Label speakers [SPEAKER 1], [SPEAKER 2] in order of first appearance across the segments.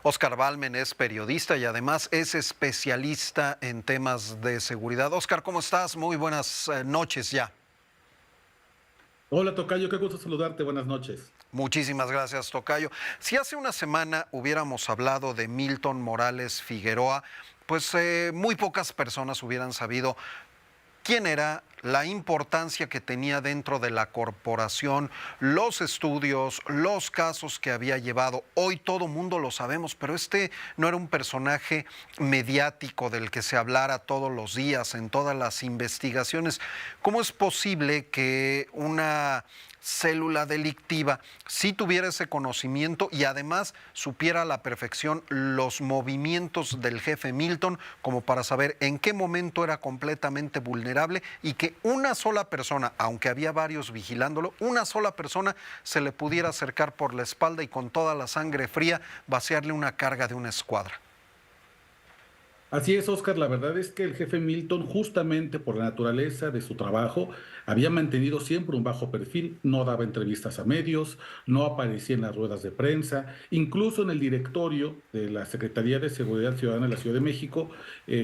[SPEAKER 1] Óscar Balmen es periodista y además es especialista en temas de seguridad. Óscar, ¿cómo estás? Muy buenas noches ya.
[SPEAKER 2] Hola Tocayo, qué gusto saludarte, buenas noches.
[SPEAKER 1] Muchísimas gracias, Tocayo. Si hace una semana hubiéramos hablado de Milton Morales Figueroa, pues muy pocas personas hubieran sabido quién era, la importancia que tenía dentro de la corporación, los estudios, los casos que había llevado. Hoy todo mundo lo sabemos, pero este no era un personaje mediático del que se hablara todos los días en todas las investigaciones. ¿Cómo es posible que una célula delictiva sí tuviera ese conocimiento y además supiera a la perfección los movimientos del jefe Milton como para saber en qué momento era completamente vulnerable y que una sola persona, aunque había varios vigilándolo, una sola persona se le pudiera acercar por la espalda y con toda la sangre fría vaciarle una carga de una escuadra?
[SPEAKER 2] Así es, Oscar, la verdad es que el jefe Milton, justamente por la naturaleza de su trabajo, había mantenido siempre un bajo perfil, no daba entrevistas a medios, no aparecía en las ruedas de prensa, incluso en el directorio de la Secretaría de Seguridad Ciudadana de la Ciudad de México,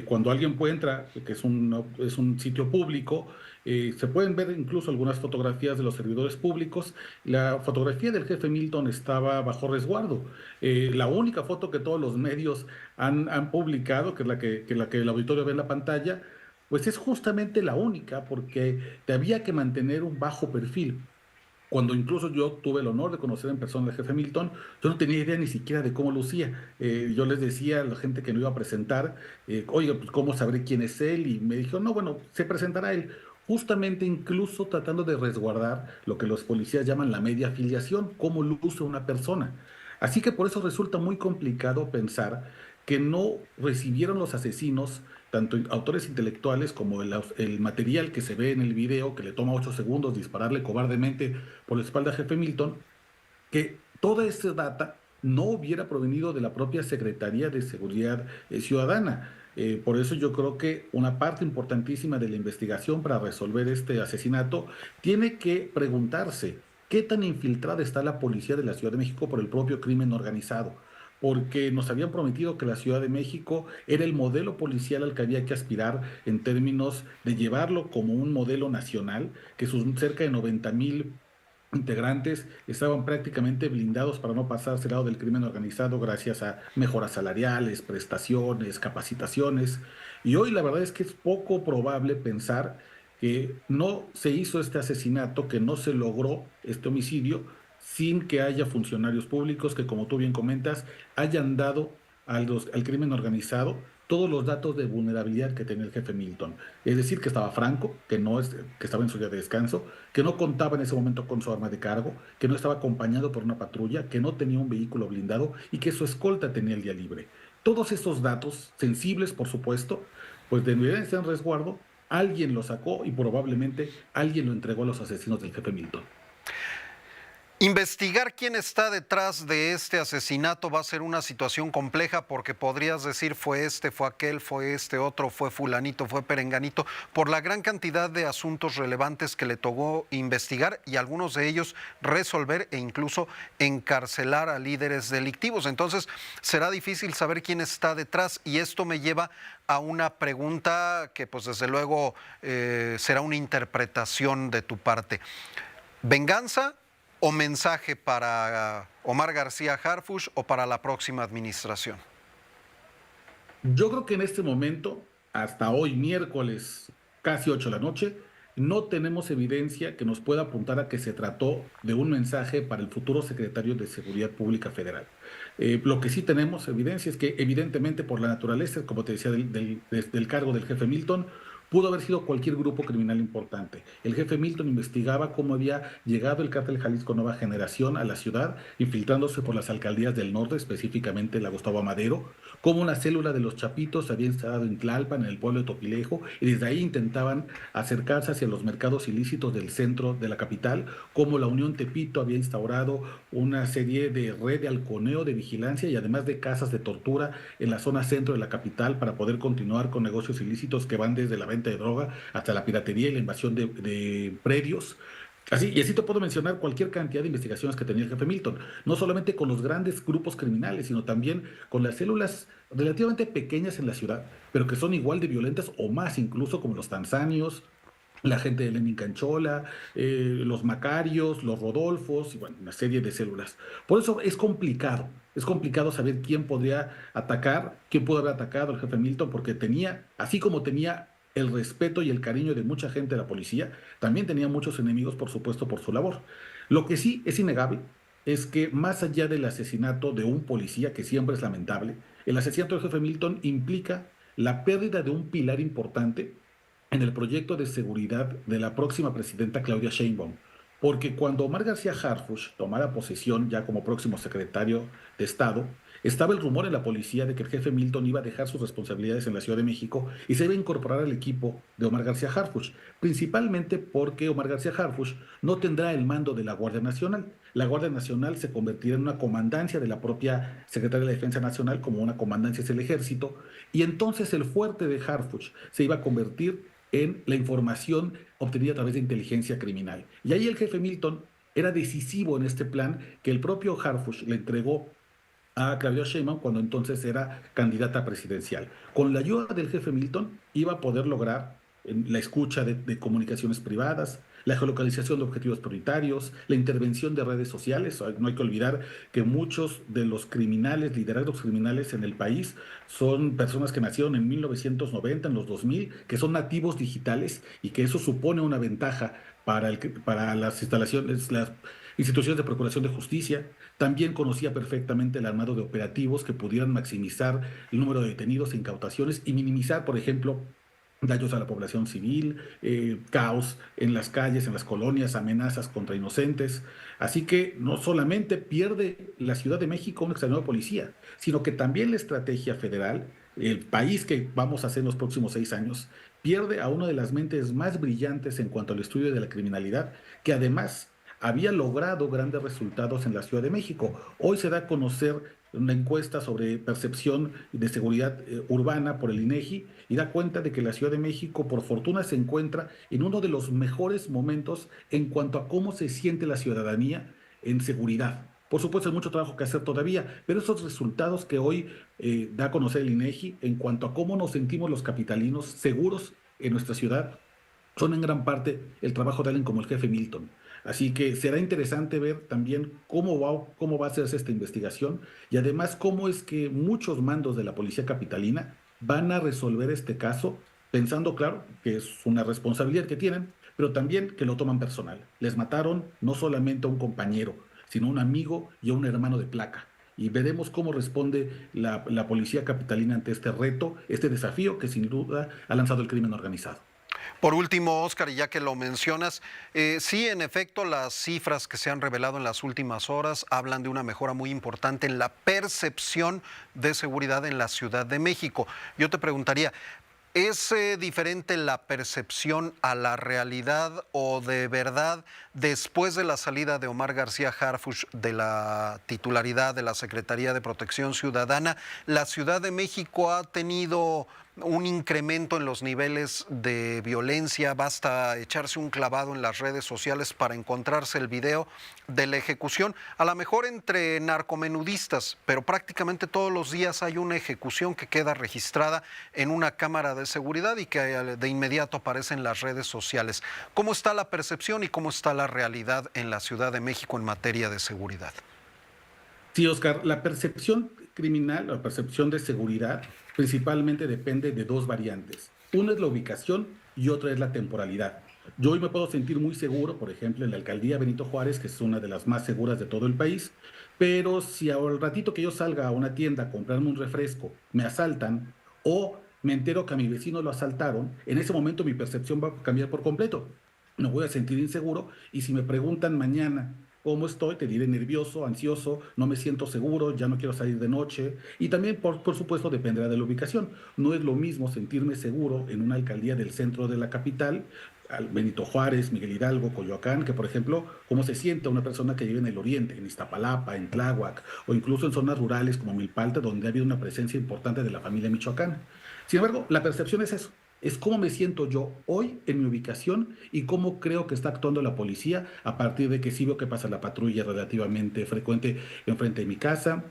[SPEAKER 2] cuando alguien entra, que es un sitio público, se pueden ver incluso algunas fotografías de los servidores públicos. La fotografía del jefe Milton estaba bajo resguardo. La única foto que todos los medios han publicado, que es la que el auditorio ve en la pantalla, pues es justamente la única, porque te había que mantener un bajo perfil. Cuando incluso yo tuve el honor de conocer en persona al jefe Milton, yo no tenía idea ni siquiera de cómo lucía. Yo les decía a la gente que no iba a presentar, oiga, pues ¿cómo sabré quién es él? Y me dijo, no, bueno, se presentará él. Justamente incluso tratando de resguardar lo que los policías llaman la media afiliación, cómo luce una persona. Así que por eso resulta muy complicado pensar que no recibieron los asesinos, tanto autores intelectuales como el material que se ve en el video, que le toma 8 segundos dispararle cobardemente por la espalda a jefe Milton, que toda esta data no hubiera provenido de la propia Secretaría de Seguridad Ciudadana. Por eso yo creo que una parte importantísima de la investigación para resolver este asesinato tiene que preguntarse qué tan infiltrada está la policía de la Ciudad de México por el propio crimen organizado. Porque nos habían prometido que la Ciudad de México era el modelo policial al que había que aspirar en términos de llevarlo como un modelo nacional, que sus cerca de 90,000 integrantes estaban prácticamente blindados para no pasarse al lado del crimen organizado gracias a mejoras salariales, prestaciones, capacitaciones. Y hoy la verdad es que es poco probable pensar que no se hizo este asesinato, que no se logró este homicidio sin que haya funcionarios públicos que, como tú bien comentas, hayan dado al crimen organizado todos los datos de vulnerabilidad que tenía el jefe Milton. Es decir, que estaba franco, que estaba en su día de descanso, que no contaba en ese momento con su arma de cargo, que no estaba acompañado por una patrulla, que no tenía un vehículo blindado y que su escolta tenía el día libre. Todos estos datos, sensibles por supuesto, pues deberían estar en resguardo. Alguien lo sacó y probablemente alguien lo entregó a los asesinos del jefe Milton.
[SPEAKER 1] Investigar quién está detrás de este asesinato va a ser una situación compleja porque podrías decir fue este, fue aquel, fue este otro, fue fulanito, fue perenganito, por la gran cantidad de asuntos relevantes que le tocó investigar y algunos de ellos resolver e incluso encarcelar a líderes delictivos. Entonces será difícil saber quién está detrás y esto me lleva a una pregunta que pues desde luego será una interpretación de tu parte. ¿Venganza o mensaje para Omar García Harfuch o para la próxima administración?
[SPEAKER 2] Yo creo que en este momento, hasta hoy miércoles, casi 8 de la noche, no tenemos evidencia que nos pueda apuntar a que se trató de un mensaje para el futuro secretario de Seguridad Pública Federal. Lo que sí tenemos evidencia es que evidentemente por la naturaleza, como te decía, del cargo del jefe Milton, pudo haber sido cualquier grupo criminal importante. El jefe Milton investigaba cómo había llegado el cártel Jalisco Nueva Generación a la ciudad, infiltrándose por las alcaldías del norte, específicamente la Gustavo Amadero, cómo una célula de los Chapitos había instalado en Tlalpan, en el pueblo de Topilejo, y desde ahí intentaban acercarse hacia los mercados ilícitos del centro de la capital, cómo la Unión Tepito había instaurado una serie de red de halconeo, de vigilancia y además de casas de tortura en la zona centro de la capital para poder continuar con negocios ilícitos que van desde la venta de droga hasta la piratería y la invasión de predios. Y así te puedo mencionar cualquier cantidad de investigaciones que tenía el jefe Milton, no solamente con los grandes grupos criminales, sino también con las células relativamente pequeñas en la ciudad, pero que son igual de violentas o más, incluso como los tanzanios, la gente de Lenin Canchola, los Macarios, los Rodolfos, y bueno, una serie de células. Por eso es complicado saber quién podría atacar, quién pudo haber atacado al jefe Milton, porque tenía, así como tenía el respeto y el cariño de mucha gente de la policía, también tenía muchos enemigos, por supuesto, por su labor. Lo que sí es innegable es que más allá del asesinato de un policía, que siempre es lamentable, el asesinato del jefe Milton implica la pérdida de un pilar importante en el proyecto de seguridad de la próxima presidenta Claudia Sheinbaum. Porque cuando Omar García Harfuch tomara posesión ya como próximo secretario de Estado, estaba el rumor en la policía de que el jefe Milton iba a dejar sus responsabilidades en la Ciudad de México y se iba a incorporar al equipo de Omar García Harfuch, principalmente porque Omar García Harfuch no tendrá el mando de la Guardia Nacional. La Guardia Nacional se convertirá en una comandancia de la propia Secretaría de la Defensa Nacional, como una comandancia es el ejército, y entonces el fuerte de Harfuch se iba a convertir en la información obtenida a través de inteligencia criminal. Y ahí el jefe Milton era decisivo en este plan que el propio Harfuch le entregó a Claudia Sheinbaum cuando entonces era candidata presidencial. Con la ayuda del jefe Milton iba a poder lograr la escucha de comunicaciones privadas, la geolocalización de objetivos prioritarios, la intervención de redes sociales. No hay que olvidar que muchos de los criminales, liderazgos criminales en el país, son personas que nacieron en 1990, en los 2000, que son nativos digitales y que eso supone una ventaja para las instalaciones, las instituciones de procuración de justicia. También conocía perfectamente el armado de operativos que pudieran maximizar el número de detenidos e incautaciones y minimizar, por ejemplo, daños a la población civil, caos en las calles, en las colonias, amenazas contra inocentes. Así que no solamente pierde la Ciudad de México un extraordinario policía, sino que también la estrategia federal, el país que vamos a hacer en los próximos 6 años, pierde a una de las mentes más brillantes en cuanto al estudio de la criminalidad, que además había logrado grandes resultados en la Ciudad de México. Hoy se da a conocer una encuesta sobre percepción de seguridad urbana por el INEGI y da cuenta de que la Ciudad de México, por fortuna, se encuentra en uno de los mejores momentos en cuanto a cómo se siente la ciudadanía en seguridad. Por supuesto, hay mucho trabajo que hacer todavía, pero esos resultados que hoy da a conocer el INEGI en cuanto a cómo nos sentimos los capitalinos seguros en nuestra ciudad son en gran parte el trabajo de alguien como el jefe Milton. Así que será interesante ver también cómo va a hacerse esta investigación y además cómo es que muchos mandos de la policía capitalina van a resolver este caso, pensando, claro, que es una responsabilidad que tienen, pero también que lo toman personal. Les mataron no solamente a un compañero, sino a un amigo y a un hermano de placa. Y veremos cómo responde la policía capitalina ante este reto, este desafío que sin duda ha lanzado el crimen organizado.
[SPEAKER 1] Por último, Oscar, y ya que lo mencionas, sí, en efecto, las cifras que se han revelado en las últimas horas hablan de una mejora muy importante en la percepción de seguridad en la Ciudad de México. Yo te preguntaría, ¿es diferente la percepción a la realidad o de verdad después de la salida de Omar García Harfuch de la titularidad de la Secretaría de Protección Ciudadana, la Ciudad de México ha tenido un incremento en los niveles de violencia? Basta echarse un clavado en las redes sociales para encontrarse el video de la ejecución, a lo mejor entre narcomenudistas, pero prácticamente todos los días hay una ejecución que queda registrada en una cámara de seguridad y que de inmediato aparece en las redes sociales. ¿Cómo está la percepción y cómo está la realidad en la Ciudad de México en materia de seguridad?
[SPEAKER 2] Sí, Oscar, la percepción criminal, la percepción de seguridad, principalmente depende de dos variantes. Una es la ubicación y otra es la temporalidad. Yo hoy me puedo sentir muy seguro, por ejemplo, en la alcaldía Benito Juárez, que es una de las más seguras de todo el país, pero si al ratito que yo salga a una tienda a comprarme un refresco, me asaltan o me entero que a mi vecino lo asaltaron, en ese momento mi percepción va a cambiar por completo. Me voy a sentir inseguro y si me preguntan mañana cómo estoy, te diré nervioso, ansioso, no me siento seguro, ya no quiero salir de noche. Y también, por supuesto, dependerá de la ubicación. No es lo mismo sentirme seguro en una alcaldía del centro de la capital, Benito Juárez, Miguel Hidalgo, Coyoacán, que por ejemplo, cómo se siente una persona que vive en el oriente, en Iztapalapa, en Tláhuac, o incluso en zonas rurales como Milpalta, donde ha habido una presencia importante de la familia michoacana. Sin embargo, la percepción es eso. es cómo me siento yo hoy en mi ubicación y cómo creo que está actuando la policía a partir de que sí veo que pasa la patrulla relativamente frecuente enfrente de mi casa.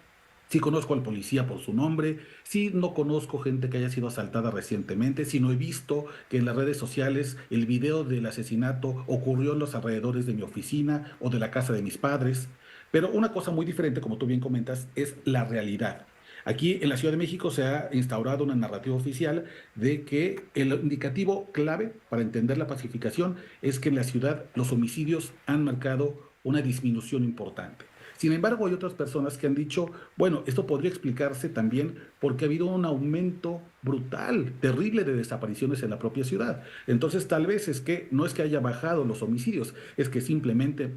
[SPEAKER 2] Sí conozco al policía por su nombre, sí no conozco gente que haya sido asaltada recientemente, sino he visto que en las redes sociales el video del asesinato ocurrió en los alrededores de mi oficina o de la casa de mis padres. Pero una cosa muy diferente, como tú bien comentas, es la realidad. Aquí en la Ciudad de México se ha instaurado una narrativa oficial de que el indicativo clave para entender la pacificación es que en la ciudad los homicidios han marcado una disminución importante. Sin embargo, hay otras personas que han dicho, bueno, esto podría explicarse también porque ha habido un aumento brutal, terrible de desapariciones en la propia ciudad. Entonces, tal vez es que no es que haya bajado los homicidios, es que simplemente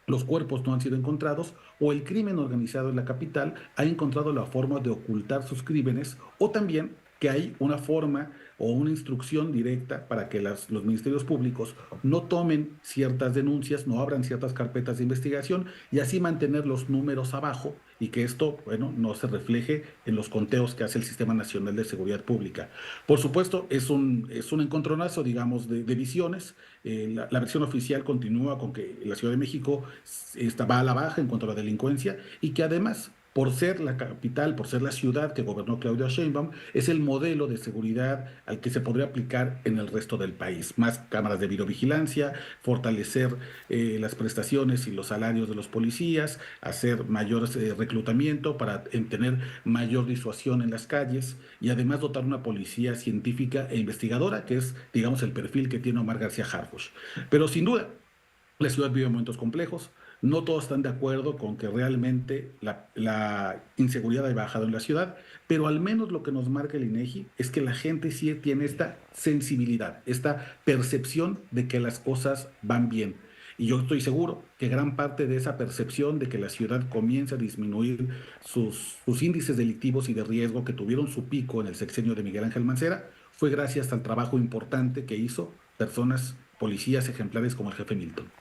[SPEAKER 2] los cuerpos no han sido encontrados o el crimen organizado en la capital ha encontrado la forma de ocultar sus crímenes o también que hay una forma o una instrucción directa para que los ministerios públicos no tomen ciertas denuncias, no abran ciertas carpetas de investigación y así mantener los números abajo y que esto, bueno, no se refleje en los conteos que hace el Sistema Nacional de Seguridad Pública. Por supuesto, es un encontronazo, digamos, de visiones. La versión oficial continúa con que la Ciudad de México va a la baja en cuanto a la delincuencia y que además por ser la capital, por ser la ciudad que gobernó Claudia Sheinbaum, es el modelo de seguridad al que se podría aplicar en el resto del país. Más cámaras de videovigilancia, fortalecer las prestaciones y los salarios de los policías, hacer mayor reclutamiento para tener mayor disuasión en las calles y además dotar una policía científica e investigadora, que es, digamos, el perfil que tiene Omar García Harfuch. Pero sin duda, la ciudad vive momentos complejos. No todos están de acuerdo con que realmente la inseguridad haya bajado en la ciudad, pero al menos lo que nos marca el INEGI es que la gente sí tiene esta sensibilidad, esta percepción de que las cosas van bien. Y yo estoy seguro que gran parte de esa percepción de que la ciudad comienza a disminuir sus índices delictivos y de riesgo que tuvieron su pico en el sexenio de Miguel Ángel Mancera fue gracias al trabajo importante que hizo personas, policías ejemplares como el jefe Milton.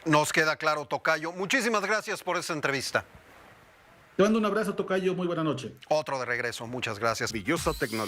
[SPEAKER 1] Nos queda claro, tocayo. Muchísimas gracias por esta entrevista.
[SPEAKER 2] Te mando un abrazo, tocayo. Muy buena noche.
[SPEAKER 1] Otro de regreso. Muchas gracias.
[SPEAKER 3] Maravillosa tecnología.